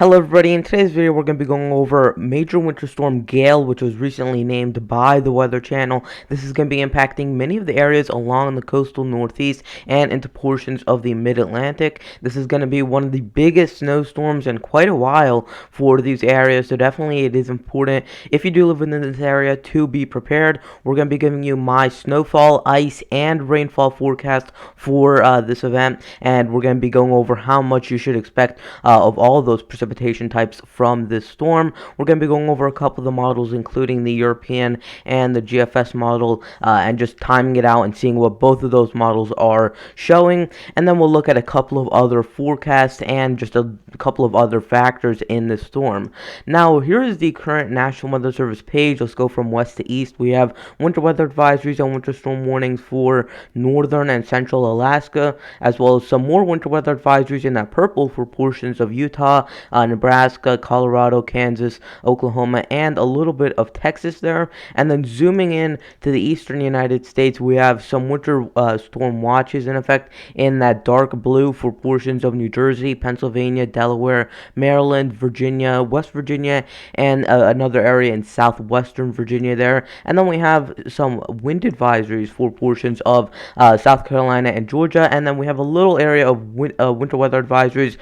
Hello everybody, in today's video we're going to be going over Major Winter Storm Gale, which was recently named by the Weather Channel. This is going to be impacting many of the areas along the coastal northeast and into portions of the mid-Atlantic. This is going to be one of the biggest snowstorms in quite a while for these areas, so definitely it is important, if you do live within this area, to be prepared. We're going to be giving you my snowfall, ice, and rainfall forecast for this event, and we're going to be going over how much you should expect of all of those precipitation types from this storm. We're going to be going over a couple of the models, including the European and the GFS model, and just timing it out and seeing what both of those models are showing. And then we'll look at a couple of other forecasts and just a couple of other factors in this storm. Now, here is the current National Weather Service page. Let's go from west to east. We have winter weather advisories and winter storm warnings for northern and central Alaska, as well as some more winter weather advisories in that purple for portions of Utah, Nebraska, Colorado, Kansas, Oklahoma, and a little bit of Texas there. And then zooming in to the eastern United States, we have some winter storm watches in effect in that dark blue for portions of New Jersey, Pennsylvania, Delaware, Maryland, Virginia, West Virginia, and another area in southwestern Virginia there. And then we have some wind advisories for portions of South Carolina and Georgia. And then we have a little area of winter weather advisories,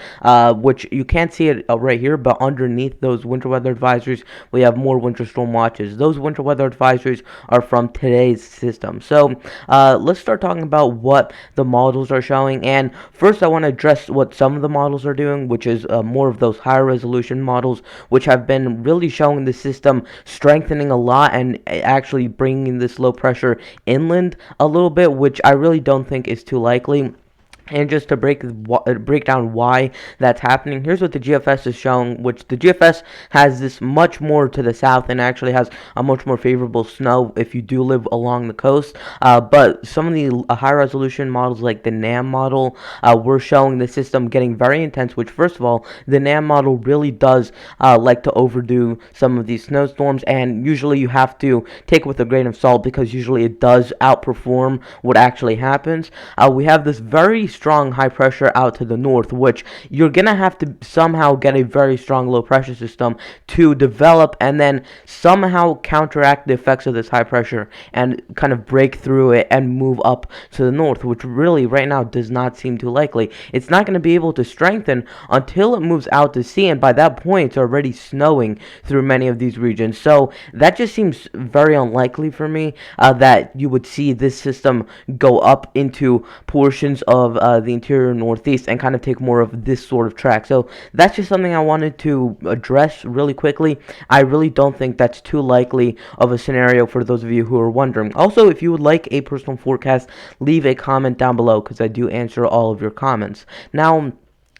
which you can't see it right here, but underneath those winter weather advisories, we have more winter storm watches. Those winter weather advisories are from today's system. So let's start talking about what the models are showing. And first, I want to address what some of the models are doing, which is more of those higher resolution models, which have been really showing the system strengthening a lot and actually bringing this low pressure inland a little bit, which I really don't think is too likely. And just to break down why that's happening, here's what the GFS is showing, which the GFS has this much more to the south and actually has a much more favorable snow if you do live along the coast. But some of the high-resolution models, like the NAM model, we're showing the system getting very intense, which, first of all, the NAM model really does like to overdo some of these snowstorms, and usually you have to take it with a grain of salt because usually it does outperform what actually happens. We have this very strong high pressure out to the north, which you're gonna have to somehow get a very strong low pressure system to develop and then somehow counteract the effects of this high pressure and kind of break through it and move up to the north, which really right now does not seem too likely. It's not going to be able to strengthen until it moves out to sea, and by that point it's already snowing through many of these regions. So that just seems very unlikely for me, that you would see this system go up into portions of the interior northeast and kind of take more of this sort of track. So that's just something I wanted to address really quickly. I really don't think that's too likely of a scenario for those of you who are wondering. Also, if you would like a personal forecast, leave a comment down below because I do answer all of your comments. Now,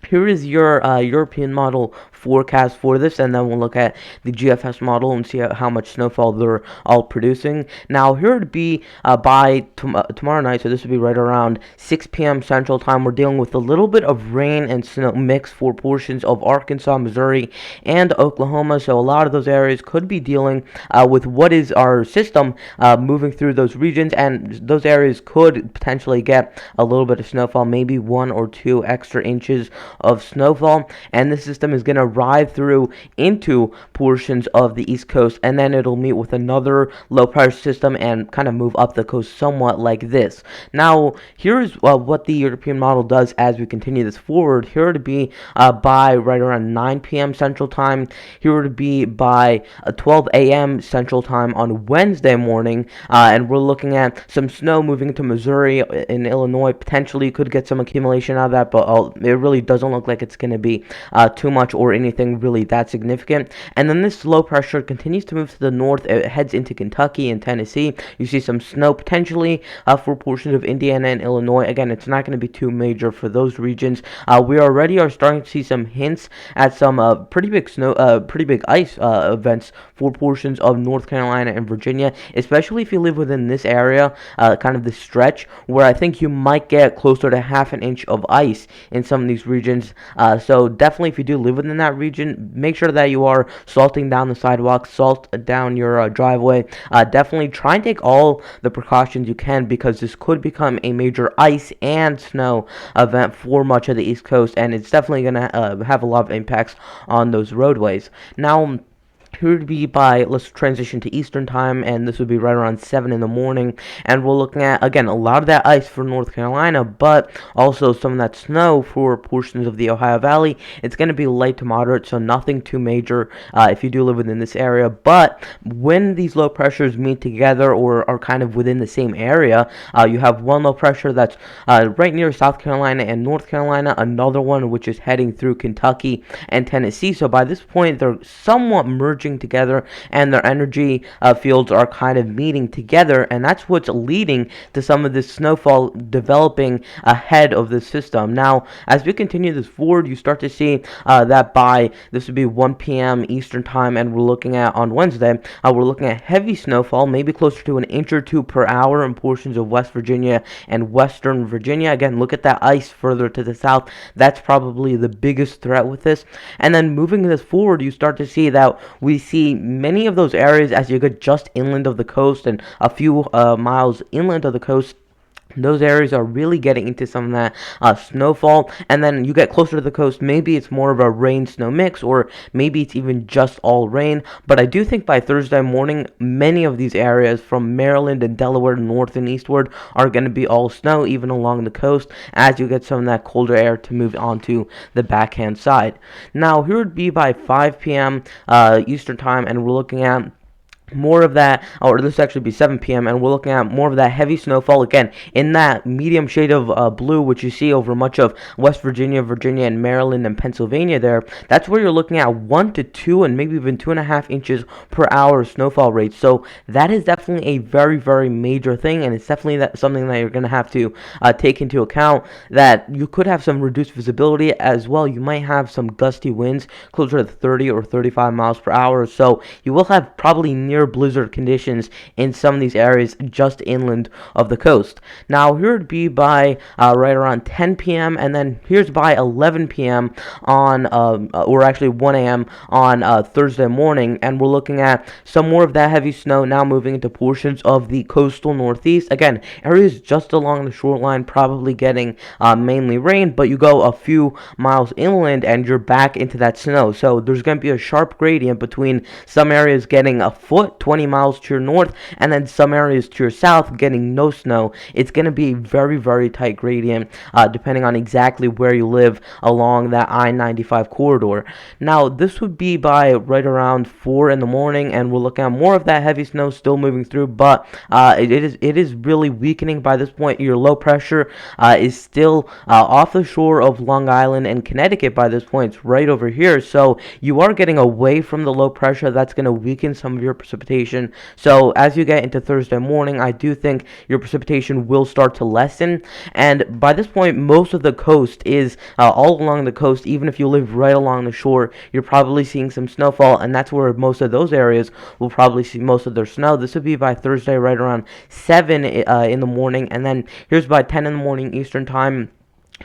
here is your European model forecast for this, and then we'll look at the GFS model and see how much snowfall they're all producing. Now, here would be by tomorrow night, so this would be right around 6 p.m. Central Time. We're dealing with a little bit of rain and snow mix for portions of Arkansas, Missouri, and Oklahoma. So a lot of those areas could be dealing with what is our system moving through those regions, and those areas could potentially get a little bit of snowfall, maybe 1 or 2 extra inches of snowfall, and this system is going to ride through into portions of the East Coast, and then it'll meet with another low pressure system and kind of move up the coast somewhat like this. Now, here's what the European model does as we continue this forward. Here to be by right around 9 p.m. Central Time. Here to be by 12 a.m. Central Time on Wednesday morning, and we're looking at some snow moving into Missouri and Illinois. Potentially could get some accumulation out of that, but it really doesn't look like it's going to be too much or anything really that significant. And then this low pressure continues to move to the north. It heads into Kentucky and Tennessee. You see some snow potentially for portions of Indiana and Illinois. Again, it's not going to be too major for those regions. We already are starting to see some hints at some pretty big ice events for portions of North Carolina and Virginia, especially if you live within this area, kind of this stretch where I think you might get closer to half an inch of ice in some of these regions. So definitely, if you do live within that that region, make sure that you are salting down the sidewalk, salt down your driveway. Definitely try and take all the precautions you can, because this could become a major ice and snow event for much of the East Coast, and it's definitely going to have a lot of impacts on those roadways. Now, here would be by, let's transition to Eastern time, and this would be right around 7 in the morning, and we're looking at, again, a lot of that ice for North Carolina, but also some of that snow for portions of the Ohio Valley. It's going to be light to moderate, so nothing too major if you do live within this area, but when these low pressures meet together or are kind of within the same area, you have one low pressure that's right near South Carolina and North Carolina, another one which is heading through Kentucky and Tennessee, so by this point, they're somewhat merging together, and their energy fields are kind of meeting together, and that's what's leading to some of this snowfall developing ahead of the system. Now, as we continue this forward, you start to see that by, this would be 1 p.m. Eastern time, and we're looking at, on Wednesday, we're looking at heavy snowfall, maybe closer to an inch or two per hour in portions of West Virginia and Western Virginia. Again, look at that ice further to the south. That's probably the biggest threat with this. And then moving this forward, you start to see that we see many of those areas as you get just inland of the coast and a few miles inland of the coast. Those areas are really getting into some of that snowfall, and then you get closer to the coast, maybe it's more of a rain-snow mix, or maybe it's even just all rain. But I do think by Thursday morning, many of these areas from Maryland and Delaware north and eastward are going to be all snow, even along the coast, as you get some of that colder air to move onto the backhand side. Now, here would be by 5 p.m. Eastern time, and we're looking at more of that, or this actually be 7 p.m., and we're looking at more of that heavy snowfall, again, in that medium shade of blue, which you see over much of West Virginia, and Maryland, and Pennsylvania there. That's where you're looking at 1 to 2 and maybe even 2.5 inches per hour snowfall rate. So that is definitely a very, very major thing, and it's definitely something that you're going to have to take into account, that you could have some reduced visibility as well. You might have some gusty winds closer to 30 or 35 miles per hour, so you will have probably near blizzard conditions in some of these areas just inland of the coast. Now, here would be by right around 10 p.m. and then here's by 11 p.m. on, or actually 1 a.m. on Thursday morning, and we're looking at some more of that heavy snow now moving into portions of the coastal northeast. Again, areas just along the shoreline probably getting mainly rain, but you go a few miles inland and you're back into that snow. So there's going to be a sharp gradient between some areas getting a foot 20 miles to your north, and then some areas to your south getting no snow. It's going to be a very, very tight gradient depending on exactly where you live along that I-95 corridor. Now, this would be by right around 4 in the morning, and we're looking at more of that heavy snow still moving through, but it is really weakening by this point. Your low pressure is still off the shore of Long Island and Connecticut by this point. It's right over here, so you are getting away from the low pressure. That's going to weaken some of your precipitation. So as you get into Thursday morning, I do think your precipitation will start to lessen, and by this point, most of the coast is all along the coast. Even if you live right along the shore, you're probably seeing some snowfall, and that's where most of those areas will probably see most of their snow. This would be by Thursday right around 7 in the morning, and then here's by 10 in the morning Eastern time.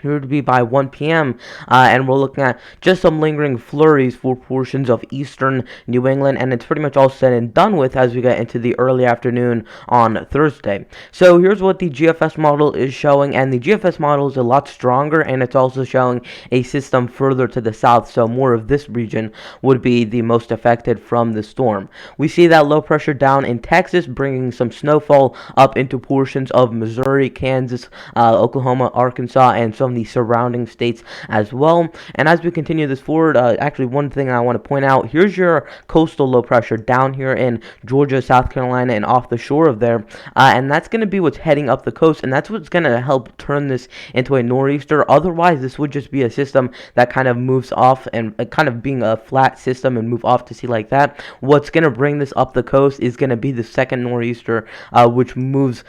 Here would be by 1 p.m., and we're looking at just some lingering flurries for portions of eastern New England, and it's pretty much all said and done with as we get into the early afternoon on Thursday. So here's what the GFS model is showing, and the GFS model is a lot stronger, and it's also showing a system further to the south, so more of this region would be the most affected from the storm. We see that low pressure down in Texas, bringing some snowfall up into portions of Missouri, Kansas, Oklahoma, Arkansas, and some of the surrounding states as well. And as we continue this forward, actually one thing I want to point out, here's your coastal low pressure down here in Georgia, South Carolina, and off the shore of there, and that's going to be what's heading up the coast, and that's what's going to help turn this into a nor'easter. Otherwise, this would just be a system that kind of moves off, and kind of being a flat system and move off to sea like that. What's going to bring this up the coast is going to be the second nor'easter, which moves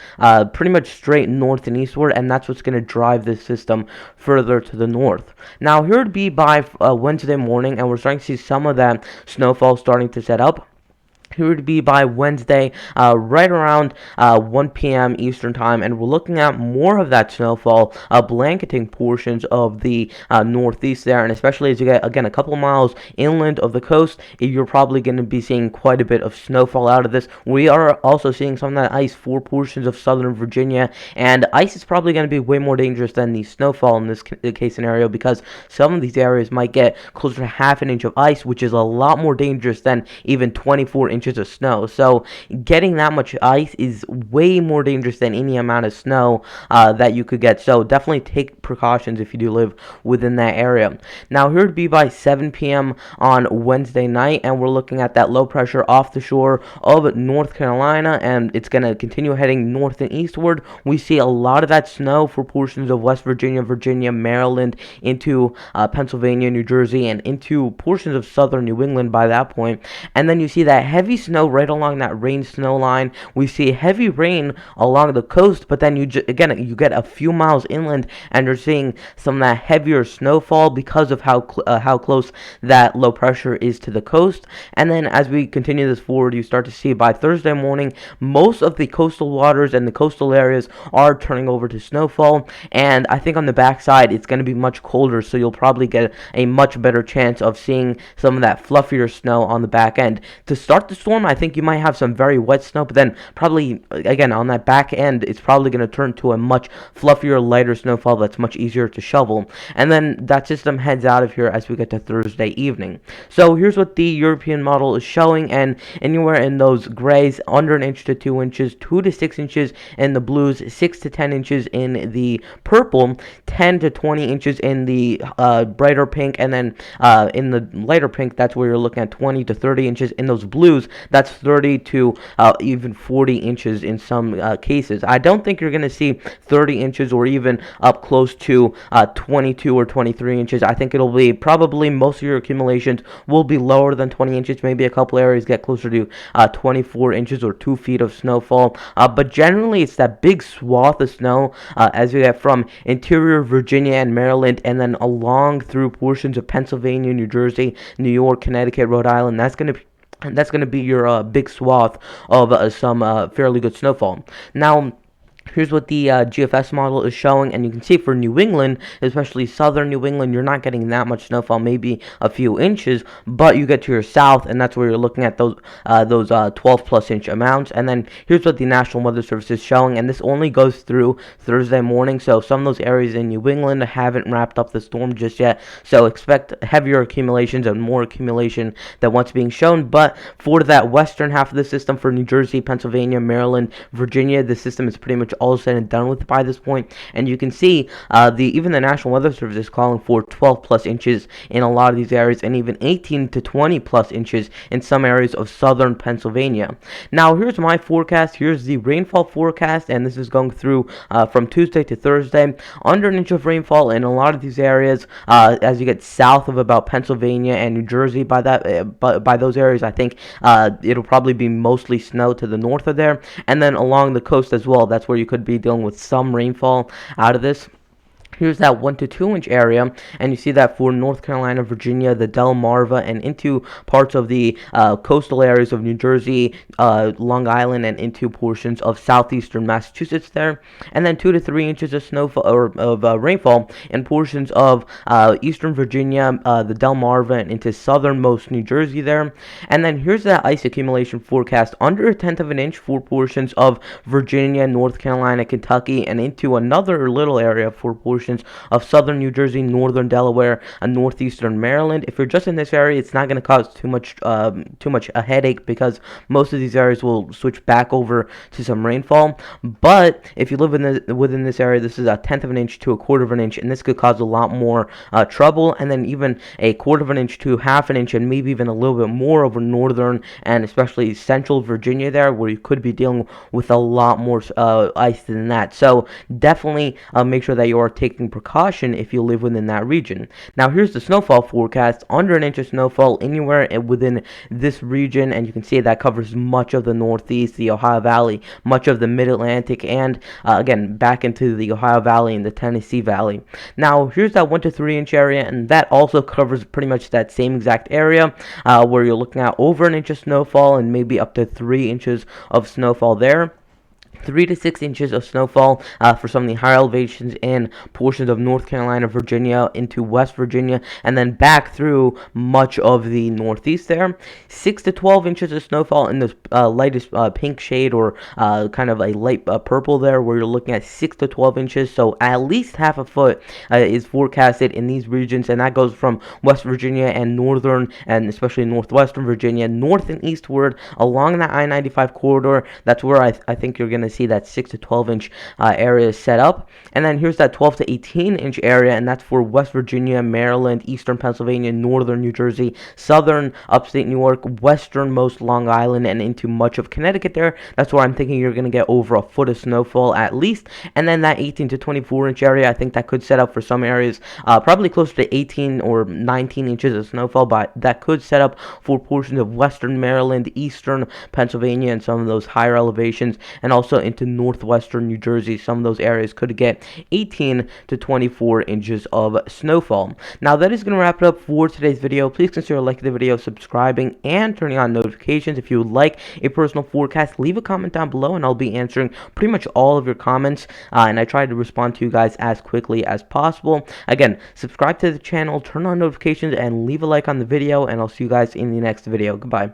pretty much straight north and eastward, and that's what's going to drive this system further to the north. Now, here would be by Wednesday morning, and we're starting to see some of that snowfall starting to set up. It would be by Wednesday, right around 1 p.m. Eastern Time, and we're looking at more of that snowfall, blanketing portions of the northeast there, and especially as you get, again, a couple miles inland of the coast, you're probably going to be seeing quite a bit of snowfall out of this. We are also seeing some of that ice for portions of southern Virginia, and ice is probably going to be way more dangerous than the snowfall in this case scenario, because some of these areas might get closer to half an inch of ice, which is a lot more dangerous than even 24 inches of snow. So getting that much ice is way more dangerous than any amount of snow that you could get. So definitely take precautions if you do live within that area. Now here to be by 7 p.m. on Wednesday night, and we're looking at that low pressure off the shore of North Carolina, and it's going to continue heading north and eastward. We see a lot of that snow for portions of West Virginia, Virginia, Maryland, into Pennsylvania, New Jersey, and into portions of southern New England by that point. And then you see that heavy snow right along that rain-snow line. We see heavy rain along the coast, but then you get a few miles inland, and you're seeing some of that heavier snowfall because of how close that low pressure is to the coast. And then as we continue this forward, you start to see by Thursday morning, most of the coastal waters and the coastal areas are turning over to snowfall. And I think on the backside, it's going to be much colder, so you'll probably get a much better chance of seeing some of that fluffier snow on the back end. To start the storm, I think you might have some very wet snow, but then probably, again, on that back end, it's probably going to turn to a much fluffier, lighter snowfall that's much easier to shovel. And then that system heads out of here as we get to Thursday evening. So here's what the European model is showing, and anywhere in those grays, under an inch to 2 inches, 2 to 6 inches in the blues, 6 to 10 inches in the purple, 10 to 20 inches in the brighter pink, and then in the lighter pink, that's where you're looking at 20 to 30 inches. In those blues, that's 30 to even 40 inches in some cases. I don't think you're going to see 30 inches or even up close to 22 or 23 inches. I think it'll be probably most of your accumulations will be lower than 20 inches. Maybe a couple areas get closer to 24 inches or 2 feet of snowfall. But generally, it's that big swath of snow as you get from interior Virginia and Maryland, and then along through portions of Pennsylvania, New Jersey, New York, Connecticut, Rhode Island. That's going to be your big swath of some fairly good snowfall. Now, here's what the GFS model is showing, and you can see for New England, especially southern New England, you're not getting that much snowfall, maybe a few inches, but you get to your south, and that's where you're looking at those 12 plus inch amounts. And then here's what the National Weather Service is showing, and this only goes through Thursday morning, so some of those areas in New England haven't wrapped up the storm just yet, so expect heavier accumulations and more accumulation than what's being shown. But for that western half of the system, for New Jersey, Pennsylvania, Maryland, Virginia, the system is pretty much all said and done with by this point, and you can see even the National Weather Service is calling for 12 plus inches in a lot of these areas, and even 18 to 20 plus inches in some areas of southern Pennsylvania. Now here's my forecast. Here's the rainfall forecast, and this is going through from Tuesday to Thursday. Under an inch of rainfall in a lot of these areas as you get south of about Pennsylvania and New Jersey. By those areas, I think it'll probably be mostly snow to the north of there, and then along the coast as well. That's where you could be dealing with some rainfall out of this. Here's that 1 to 2 inch area, and you see that for North Carolina, Virginia, the Delmarva, and into parts of the coastal areas of New Jersey, Long Island, and into portions of southeastern Massachusetts there. And then 2 to 3 inches of snowfall or of rainfall in portions of eastern Virginia, the Delmarva, and into southernmost New Jersey there. And then here's that ice accumulation forecast, under 1/10 of an inch for portions of Virginia, North Carolina, Kentucky, and into another little area for portions of southern New Jersey, northern Delaware, and northeastern Maryland. If you're just in this area, it's not going to cause too much a headache, because most of these areas will switch back over to some rainfall. But if you live within this area, this is 1/10 of an inch to 1/4 of an inch, and this could cause a lot more trouble. And then even 1/4 of an inch to 1/2 an inch, and maybe even a little bit more over northern and especially central Virginia there, where you could be dealing with a lot more ice than that. So definitely make sure that you are taking taking precaution if you live within that region. Now here's the snowfall forecast. Under an inch of snowfall anywhere within this region, and you can see that covers much of the Northeast, the Ohio Valley, much of the Mid-Atlantic, and again back into the Ohio Valley and the Tennessee Valley. Now here's that 1 to 3 inch area, and that also covers pretty much that same exact area where you're looking at over an inch of snowfall and maybe up to 3 inches of snowfall there. 3 to 6 inches of snowfall for some of the higher elevations in portions of North Carolina, Virginia, into West Virginia, and then back through much of the Northeast there. 6 to 12 inches of snowfall in the lightest pink shade, or kind of a light purple there, where you're looking at 6 to 12 inches. So at least half a foot is forecasted in these regions, and that goes from West Virginia and northern and especially northwestern Virginia, north and eastward along the I-95 corridor. That's where I think you're going to see that 6 to 12 inch area set up. And then here's that 12 to 18 inch area, and that's for West Virginia, Maryland, eastern Pennsylvania, northern New Jersey, southern upstate New York, westernmost Long Island, and into much of Connecticut there. That's where I'm thinking you're going to get over a foot of snowfall at least. And then that 18 to 24 inch area, I think that could set up for some areas probably closer to 18 or 19 inches of snowfall, but that could set up for portions of western Maryland, eastern Pennsylvania, and some of those higher elevations, and also into northwestern New Jersey. Some of those areas could get 18 to 24 inches of snowfall. Now that is going to wrap it up for today's video. Please consider liking the video, subscribing, and turning on notifications. If you would like a personal forecast, leave a comment down below and I'll be answering pretty much all of your comments, and I try to respond to you guys as quickly as possible. Again, subscribe to the channel, turn on notifications, and leave a like on the video, and I'll see you guys in the next video. Goodbye.